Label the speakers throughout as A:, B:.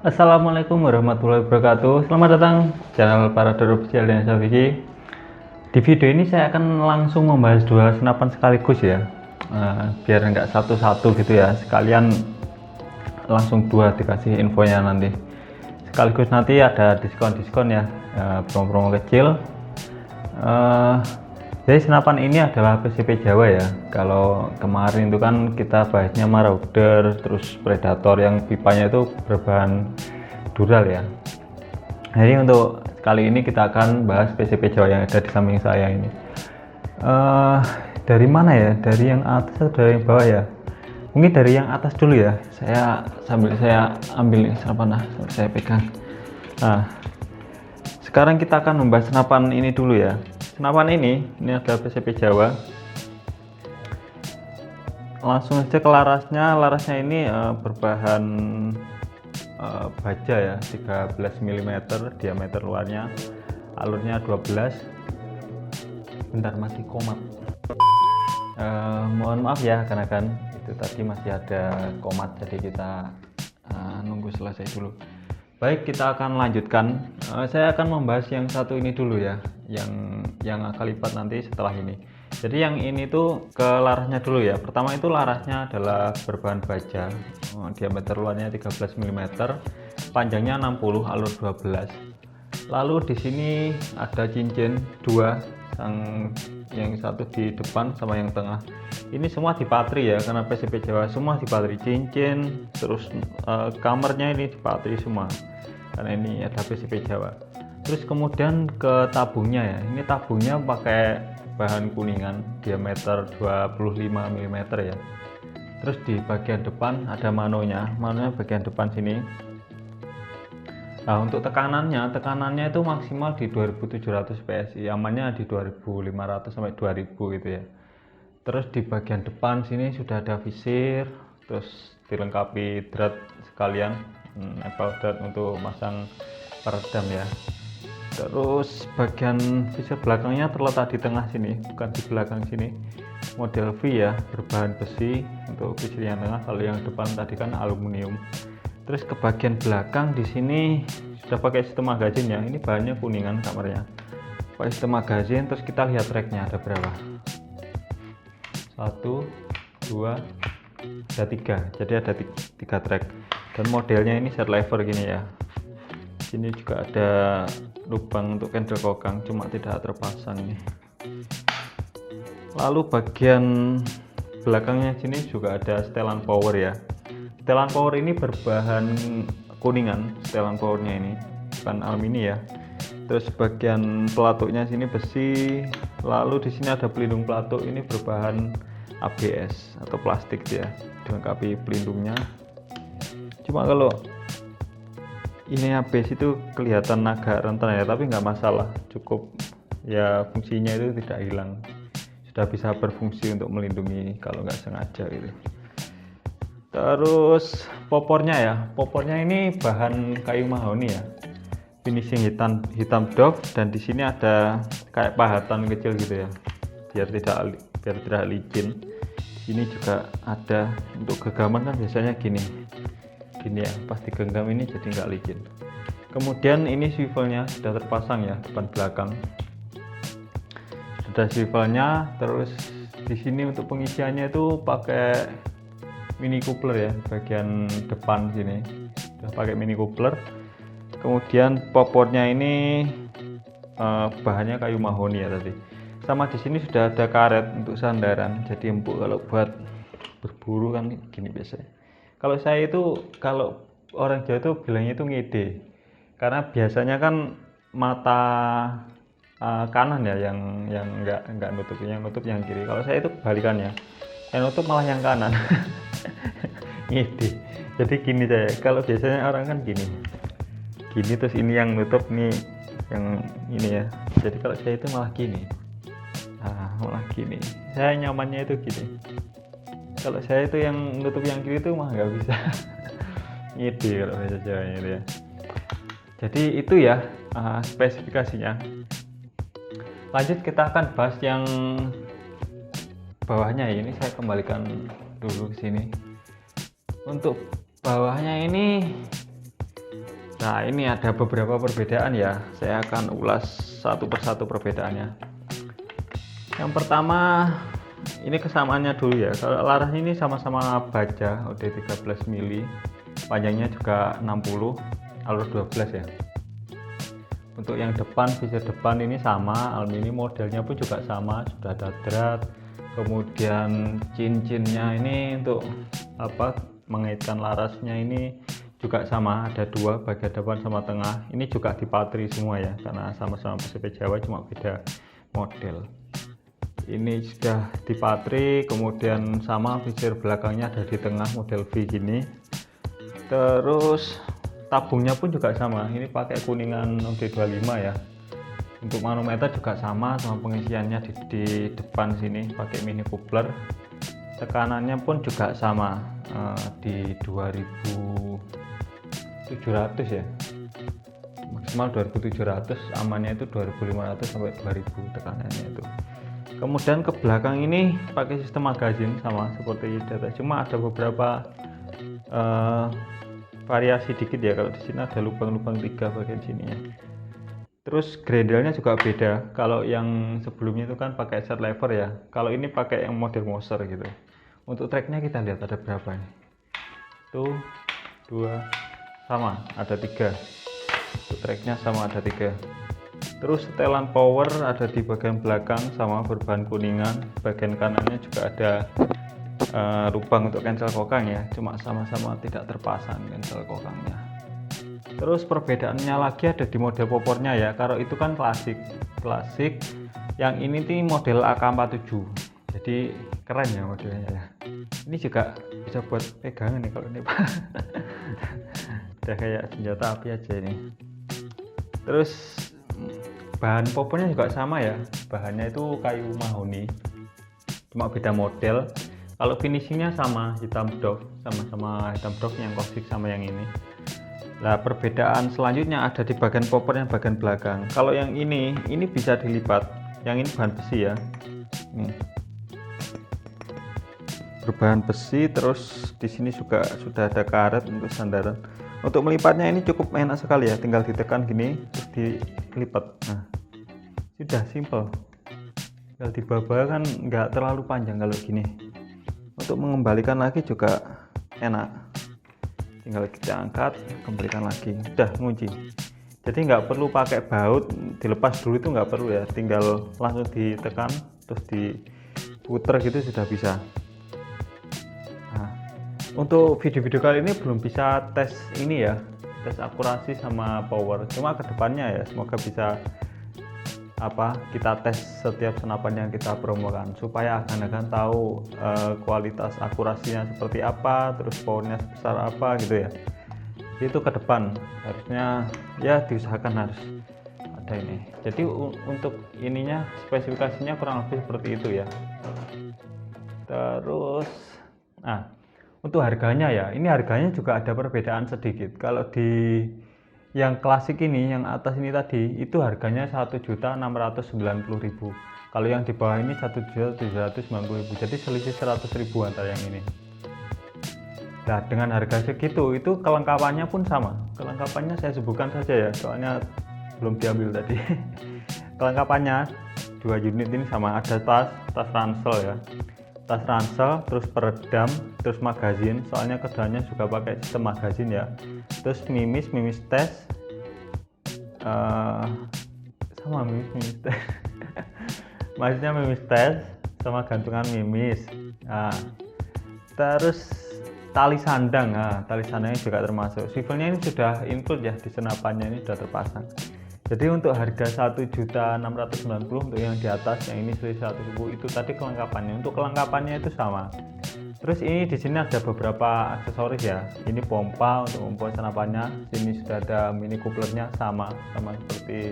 A: Assalamualaikum warahmatullahi wabarakatuh. Selamat datang channel Parador Official dan saya Vicky. Di video ini saya akan langsung membahas dua senapan sekaligus ya, biar nggak satu-satu gitu ya, sekalian langsung dua dikasih infonya nanti. Sekaligus nanti ada diskon-diskon ya, promo-promo kecil. Jadi senapan ini adalah PCP Jawa ya. Kalau kemarin itu kan kita bahasnya Marauder, terus Predator yang pipanya itu berbahan dural ya. Jadi untuk kali ini kita akan bahas PCP Jawa yang ada di samping saya ini. Dari mana ya? Dari yang atas atau dari yang bawah ya? Mungkin dari yang atas dulu ya. Sambil saya ambil senapan, saya pegang. Nah, sekarang kita akan membahas senapan ini dulu ya. Senapan ini adalah PCP Jawa. Langsung aja ke larasnya. Larasnya ini berbahan baja ya, 13 mm diameter luarnya, alurnya 12. Bentar, mati komat. Mohon maaf ya, karena kan itu tadi masih ada komat, jadi kita nunggu selesai dulu. Baik, kita akan lanjutkan. Saya akan membahas yang satu ini dulu ya, yang akan lipat nanti setelah ini. Jadi yang ini tuh ke larasnya dulu ya. Pertama itu larasnya adalah berbahan baja, diameter luarnya 13 mm, panjangnya 60, alur 12. Lalu di sini ada cincin dua, yang satu di depan sama yang tengah. Ini semua dipatri ya, karena PCP Jawa semua dipatri cincin, terus kamernya ini dipatri semua, karena ini ada PCP Jawa. Terus kemudian ke tabungnya ya, ini tabungnya pakai bahan kuningan diameter 25 mm ya. Terus di bagian depan ada manonya bagian depan sini. Nah, untuk tekanannya itu maksimal di 2700 PSI, amannya di 2500 sampai 2000 gitu ya. Terus di bagian depan sini sudah ada visir, terus dilengkapi drat sekalian, apple drat untuk masang peredam ya. Terus bagian visir belakangnya terletak di tengah sini, bukan di belakang sini. Model V ya, berbahan besi untuk visir yang tengah, kalau yang depan tadi kan aluminium. Terus ke bagian belakang di sini sudah pakai sistem magazin ya. Ini bahannya kuningan kamarnya. Pakai sistem magazin, terus kita lihat tracknya ada berapa. 1, 2, ada 3. Jadi ada 3 track. Dan modelnya ini set lever gini ya. Sini juga ada lubang untuk candle kokang, cuma tidak terpasang nih. Lalu bagian belakangnya sini juga ada setelan power ya. Setelan power ini berbahan kuningan, setelan powernya ini bukan alumini ya. Terus bagian pelatuknya sini besi. Lalu di sini ada pelindung pelatuk, ini berbahan ABS atau plastik ya, dilengkapi pelindungnya. Cuma kalau ini ABS itu kelihatan agak rentan ya, tapi nggak masalah, cukup ya, fungsinya itu tidak hilang, sudah bisa berfungsi untuk melindungi kalau nggak sengaja gitu. Terus popornya ini bahan kayu mahoni ya, finishing hitam doff, dan di sini ada kayak pahatan kecil gitu ya, biar tidak licin. Ini juga ada untuk genggaman, kan biasanya gini ya, pas digenggam ini jadi nggak licin. Kemudian ini swivelnya sudah terpasang ya, depan belakang sudah swivelnya. Terus di sini untuk pengisiannya itu pakai mini coupler ya, bagian depan sini sudah pakai mini coupler. Kemudian popornya ini bahannya kayu mahoni ya tadi. Sama di sini sudah ada karet untuk sandaran, jadi empuk kalau buat berburu kan gini biasanya. Kalau saya itu, kalau orang Jawa itu bilangnya itu ngide, karena biasanya kan mata kanan ya yang nggak nutup, yang nutup yang kiri. Kalau saya itu kebalikannya, yang nutup malah yang kanan. Ngide. Jadi gini saya, kalau biasanya orang kan gini terus ini yang nutup nih, yang ini ya. Jadi kalau saya itu malah gini, malah gini. Saya nyamannya itu gini. Kalau saya itu yang nutup yang kiri itu mah nggak bisa. Ngide kalau bahasa Jawanya itu ya. Jadi itu ya spesifikasinya. Lanjut, kita akan bahas yang bawahnya. Ini saya kembalikan dulu ke sini. Untuk bawahnya ini Nah, ini ada beberapa perbedaan ya, saya akan ulas satu persatu perbedaannya. Yang pertama, ini kesamaannya dulu ya. Kalau laras ini sama-sama baja OD 13 mili, panjangnya juga 60, alur 12 ya. Untuk yang depan, visir depan ini sama, aluminium, modelnya pun juga sama, sudah ada drat. Kemudian cincinnya ini untuk mengaitkan larasnya ini juga sama, ada dua, bagian depan sama tengah. Ini juga dipatri semua ya, karena sama-sama PCP Jawa, cuma beda model. Ini sudah dipatri, kemudian sama visir belakangnya ada di tengah, model V gini. Terus tabungnya pun juga sama, ini pakai kuningan OD25 ya. Untuk manometer juga sama pengisiannya di depan sini pakai mini coupler. Tekanannya pun juga sama, di 2700 ya, maksimal 2700, amannya itu 2500 sampai 2000 tekanannya itu. Kemudian ke belakang ini pakai sistem magazin sama seperti data, cuma ada beberapa variasi dikit ya. Kalau di sini ada lubang-lubang 3 bagian sini ya. Terus grendelnya juga beda. Kalau yang sebelumnya itu kan pakai set lever ya, kalau ini pakai yang model Moser gitu. Untuk treknya kita lihat ada berapa nih, tuh 2, sama ada 3. Untuk treknya sama ada 3. Terus setelan power ada di bagian belakang sama berbahan kuningan, bagian kanannya juga ada lubang untuk cancel kokang ya, cuma sama-sama tidak terpasang cancel kokangnya. Terus perbedaannya lagi ada di model popornya ya. Kalau itu kan klasik, yang ini nih model AK47, jadi keren ya modelnya ya. Ini juga bisa buat pegangan nih kalau ini Pak. Udah kayak senjata api aja ini. Terus bahan popornya juga sama ya, bahannya itu kayu mahoni, cuma beda model. Kalau finishingnya sama, hitam doff, sama-sama hitam doff yang klasik sama yang ini. Nah, perbedaan selanjutnya ada di bagian popor yang bagian belakang. Kalau yang ini bisa dilipat, yang ini bahan besi ya. Nih, berbahan besi, terus di sini juga sudah ada karet untuk sandaran. Untuk melipatnya ini cukup enak sekali ya, tinggal ditekan gini terus dilipat. Nah, sudah simple. Tinggal dibaba, kan nggak terlalu panjang kalau gini. Untuk mengembalikan lagi juga enak. Tinggal kita angkat, kembalikan lagi, udah ngunci. Jadi nggak perlu pakai baut, dilepas dulu itu nggak perlu ya, tinggal langsung ditekan terus diputer gitu sudah bisa. Nah, untuk video-video kali ini belum bisa tes ini ya, tes akurasi sama power, cuma kedepannya ya semoga bisa kita tes setiap senapan yang kita promokan supaya akan tahu kualitas akurasinya seperti apa, terus powernya sebesar apa gitu ya. Itu ke depan harusnya ya diusahakan harus ada ini. Jadi untuk ininya spesifikasinya kurang lebih seperti itu ya. Terus untuk harganya ya, ini harganya juga ada perbedaan sedikit. Kalau di yang klasik ini, yang atas ini tadi, itu harganya 1.690.000. Kalau yang di bawah ini 1.790.000. Jadi selisih 100.000 antara yang ini. Nah, dengan harga segitu, itu kelengkapannya pun sama. Kelengkapannya saya sebutkan saja ya, soalnya belum diambil tadi. Kelengkapannya 2 unit ini sama, ada tas ransel ya. Tas ransel, terus peredam, terus magazin, soalnya keduanya juga pakai sistem magazin ya. Terus mimis tes, sama mimis tes. Maksudnya mimis tes sama gantungan mimis. Nah, terus tali sandang, tali sandangnya juga termasuk. Swivelnya ini sudah include ya, di senapannya ini sudah terpasang. Jadi untuk harga 1.690.000 untuk yang di atas, yang ini selisih 100.000, itu tadi kelengkapannya. Untuk kelengkapannya itu sama. Terus ini di sini ada beberapa aksesoris ya. Ini pompa untuk membuat senapannya. Sini sudah ada mini couplernya sama seperti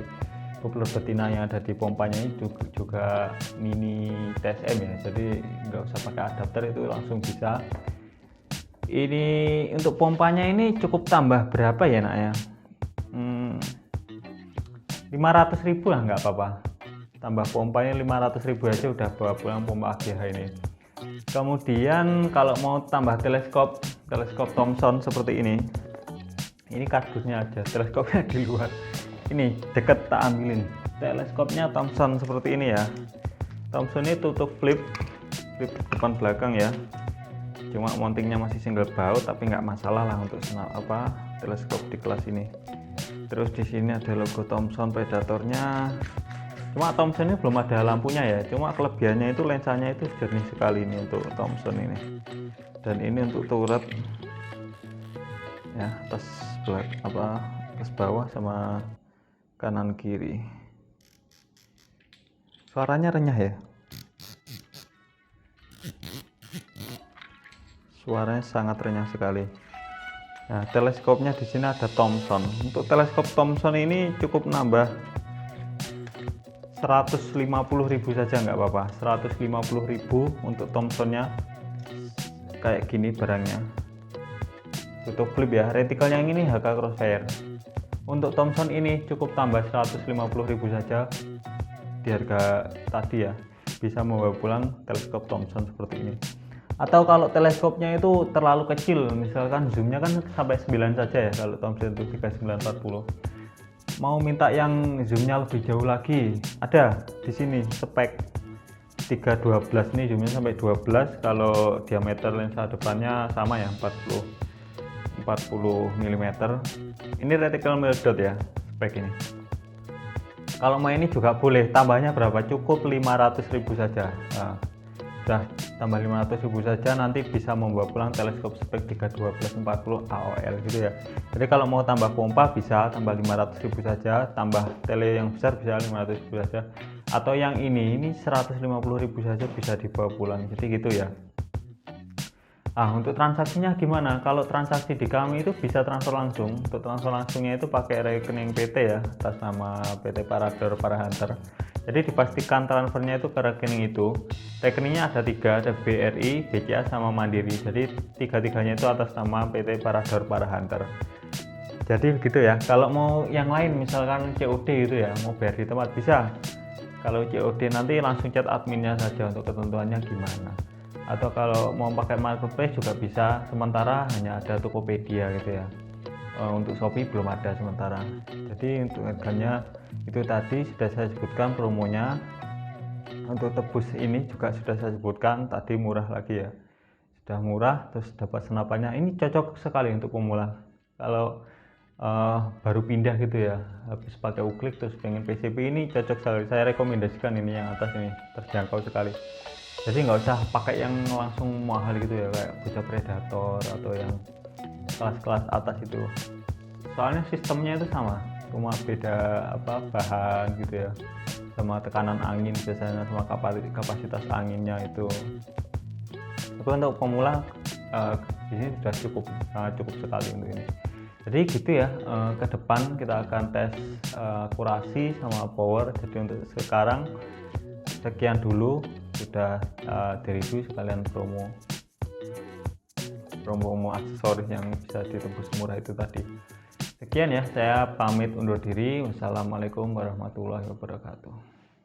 A: coupler betina yang ada di pompanya. Itu juga mini TSM ya. Jadi nggak usah pakai adapter, itu langsung bisa. Ini untuk pompanya ini cukup tambah berapa ya nak ya? 500.000 lah, nggak apa-apa. Tambah pompanya 500.000 aja udah bawa pulang pompa AGH ini. Kemudian kalau mau tambah teleskop Thomson seperti ini, Ini kardusnya aja, teleskopnya di luar. Ini deket tak ambilin. Teleskopnya Thomson seperti ini ya. Thomson ini tutup flip depan belakang ya. Cuma mountingnya masih single baut, tapi nggak masalah lah untuk teleskop di kelas ini. Terus di sini ada logo Thomson predatornya. Cuma Thomson ini belum ada lampunya ya. Cuma kelebihannya itu lensanya itu jernih sekali ini untuk Thomson ini. Dan ini untuk turret ya, atas bawah sama kanan kiri. Suaranya renyah ya. Suaranya sangat renyah sekali. Nah, teleskopnya di sini ada Thomson. Untuk teleskop Thomson ini cukup nambah 150.000 saja nggak apa-apa. 150.000 untuk Thomsonnya. Kayak gini barangnya. Tutup flip ya. Retikelnya yang ini HK Crossfire. Untuk Thomson ini cukup tambah 150.000 saja di harga tadi ya. Bisa membawa pulang teleskop Thomson seperti ini. Atau kalau teleskopnya itu terlalu kecil, misalkan zoomnya kan sampai 9 saja ya kalau Thomson itu 3940. Mau minta yang zoomnya lebih jauh lagi, ada di sini spek 312 nih, zoomnya sampai 12. Kalau diameter lensa depannya sama ya 40 mm. Ini reticle mill dot ya spek ini. Kalau mau ini juga boleh, tambahnya berapa? Cukup 500.000 saja. Nah, udah tambah 500.000 saja, nanti bisa membawa pulang teleskop spek 312-40 AOL gitu ya. Jadi kalau mau tambah pompa bisa tambah 500.000 saja, tambah tele yang besar bisa 500.000 saja, atau yang ini 150.000 saja bisa dibawa pulang. Jadi gitu ya. Untuk transaksinya gimana? Kalau transaksi di kami itu bisa transfer langsung. Untuk transfer langsungnya itu pakai rekening PT ya, atas nama PT Parador Parahunter. Jadi dipastikan transfernya itu ke rekening itu. Rekeningnya ada 3, ada BRI, BCA sama Mandiri. Jadi tiga-tiganya itu atas nama PT Parador Parahunter. Jadi begitu ya. Kalau mau yang lain misalkan COD gitu ya, mau bayar di tempat bisa. Kalau COD nanti langsung chat adminnya saja untuk ketentuannya gimana. Atau kalau mau pakai marketplace juga bisa, sementara hanya ada Tokopedia gitu ya. Untuk Shopee belum ada sementara. Jadi untuk harganya itu tadi sudah saya sebutkan promonya. Untuk tebus ini juga sudah saya sebutkan tadi, murah lagi ya. Sudah murah, terus dapat senapannya. Ini cocok sekali untuk pemula. Kalau baru pindah gitu ya, habis pakai uklik terus pengen PCP, ini cocok sekali. Saya rekomendasikan ini yang atas ini, terjangkau sekali. Jadi nggak usah pakai yang langsung mahal gitu ya, kayak bocah predator atau yang kelas-kelas atas itu. Soalnya sistemnya itu sama, cuma beda bahan gitu ya, sama tekanan angin biasanya, sama kapasitas anginnya itu. Tapi untuk pemula di sini sudah sangat cukup sekali untuk ini. Jadi gitu ya, ke depan kita akan tes akurasi sama power. Jadi untuk sekarang sekian dulu, sudah di-review sekalian promo aksesoris yang bisa ditebus murah itu tadi. Sekian ya, saya pamit undur diri. Wassalamualaikum warahmatullahi wabarakatuh.